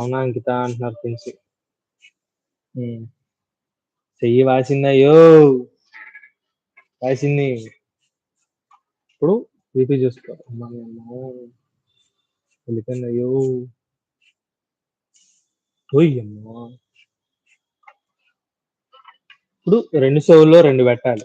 అవునా అంకిత అంటున్నారు ప్రిన్సి. చెయ్యి వాసిందయ్యో వాసింది. ఇప్పుడు బీపీ చూసుకో. వెళ్ళిపోయిందయ్యో. అమ్మా ఇప్పుడు 2 చెవుల్లో 2 పెట్టాలి.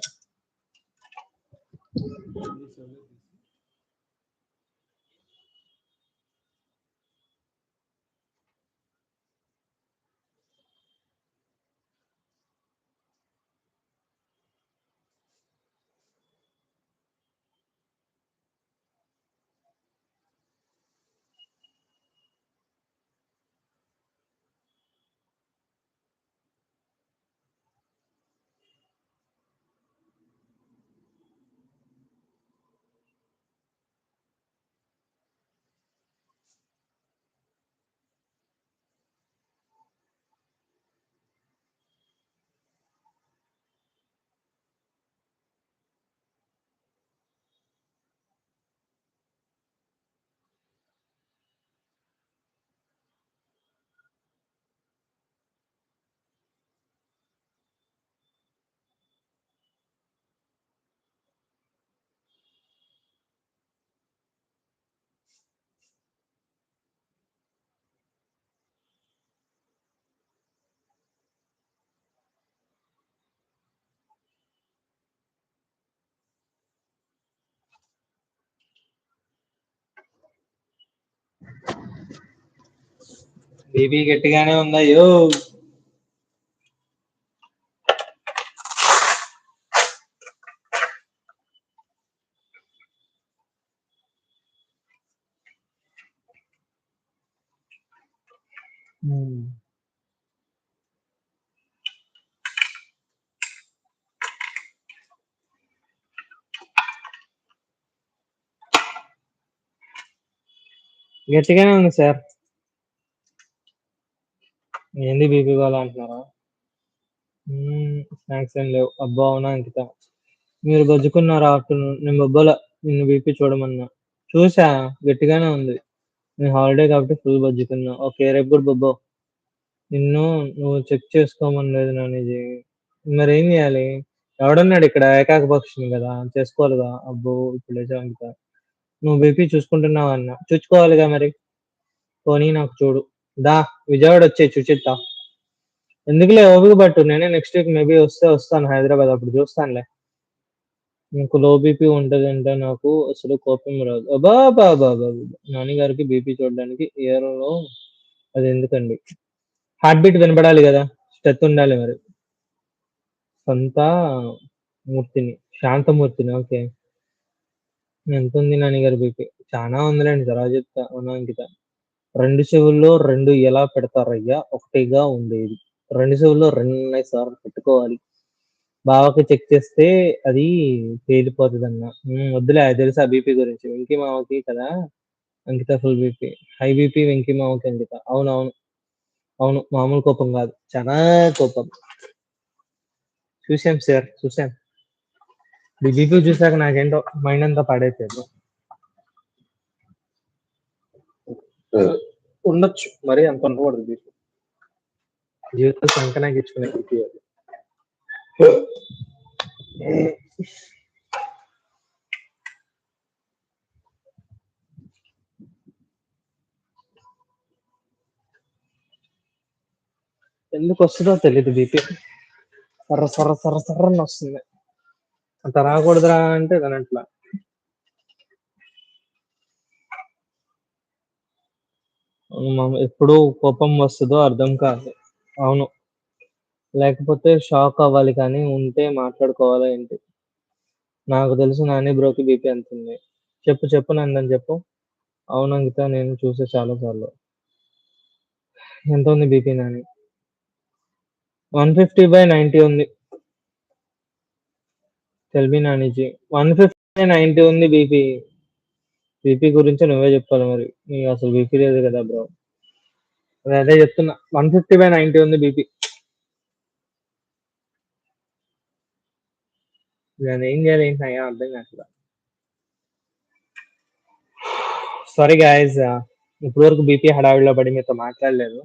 బీపీ గట్టిగానే ఉందయ్యో. గట్టిగానే ఉంది సార్. ఏంది బీపీ కావాలా అంటున్నారా? స్నాక్స్ ఏం లేవు. అబ్బా అవునా అంకిత, మీరు బజ్జుకున్నారు ఆఫ్టర్నూన్. నేను బొబ్బల నిన్ను బీపీ చూడమన్నా. చూసా గట్టిగానే ఉంది. నేను హాలిడే కాబట్టి ఫుల్ బజ్జుకున్నా. ఓకే రేపు కూడా బొబ్బో. నిన్ను నువ్వు చెక్ చేసుకోమనలేదు నానిజీ. మరేం చేయాలి? ఎవడన్నాడు ఇక్కడ ఏకాక పక్షిని కదా, చేసుకోవాలిగా. అబ్బో ఇప్పుడు లేచా అంకిత. నువ్వు బీపీ చూసుకుంటున్నావు అన్న, చూసుకోవాలిగా మరి. పోనీ నాకు చూడు. దా విజయవాడ వచ్చే చూచిత్తా. ఎందుకులే ఓపిక పట్టు. నేనే నెక్స్ట్ వీక్ మేబీ వస్తాను హైదరాబాద్, అప్పుడు చూస్తానులే. నీకు లో బీపీ ఉంటదంటే నాకు అసలు కోపం రాదు. అబ్బా బాబా నాన్నగారికి బీపీ చూడడానికి ఇయర్లో అది ఎందుకండి? హార్ట్ బీట్ వినపడాలి కదా, స్టెత్ ఉండాలి మరి. సొంత మూర్తిని, శాంతమూర్తిని. ఓకే ఎంత ఉంది నాన్నగారి బీపీ? చాలా ఉందిలేండి, తర్వాత చెప్తా. అవునా అంకిత, 2 చెవుల్లో 2 ఎలా పెడతారయ్యా? ఒకటిగా ఉండేది. 2 చెవుల్లో 2 సార్లు పెట్టుకోవాలి. బావకి చెక్ చేస్తే అది పేలిపోతదన్న. వద్దులే, అది తెలుసా బీపీ గురించి. వెంకీ మావకి కదా Ankita full BP. High BP Venky మావకి అంకిత. అవునవును అవును, మామూలు కోపం కాదు, చాలా కోపం. చూసాం సార్ చూసాం. బీపీ చూసాక నాకేంటో మైండ్ అంతా పాడైపోయింది. ఉండొచ్చు, మరి అంత ఉండకూడదు బీపీ. జీవితం సంకనాకిచ్చుకునే బీపీ అది. ఎందుకు వస్తుందో తెలియదు బీపీ. సర్ర సర్ర సర్ర సర్రని వస్తుంది. అంత రాకూడదురా అంటే దానట్లా. ఎప్పుడు కోపం వస్తుందో అర్థం కాదు. అవును, లేకపోతే షాక్ అవ్వాలి కానీ ఉంటే మాట్లాడుకోవాలా ఏంటి? నాకు తెలుసు నాని బ్రోకి బీపీ ఎంత ఉంది. చెప్పు చెప్పు నందని చెప్పు. అవును అంకిత, నేను చూసే చాలా సార్లు. ఎంత ఉంది బీపీ నాని? 150/90 ఉంది. టెల్బీ నానిజీ, 150/90 ఉంది బీపీ. బీపీ గురించి నువ్వే చెప్పాలి మరి, నీకు అసలు బీపీ లేదు కదా బ్రో. అదే చెప్తున్నా, 150/90 ఉంది బీపీ. దాన్ని ఏం చేయాలి ఏంటి అయ్యా అర్థం కాదు. సారీ గాయస్, ఇప్పటి వరకు బీపీ హడావిడిలో పడి మీతో మాట్లాడలేదు.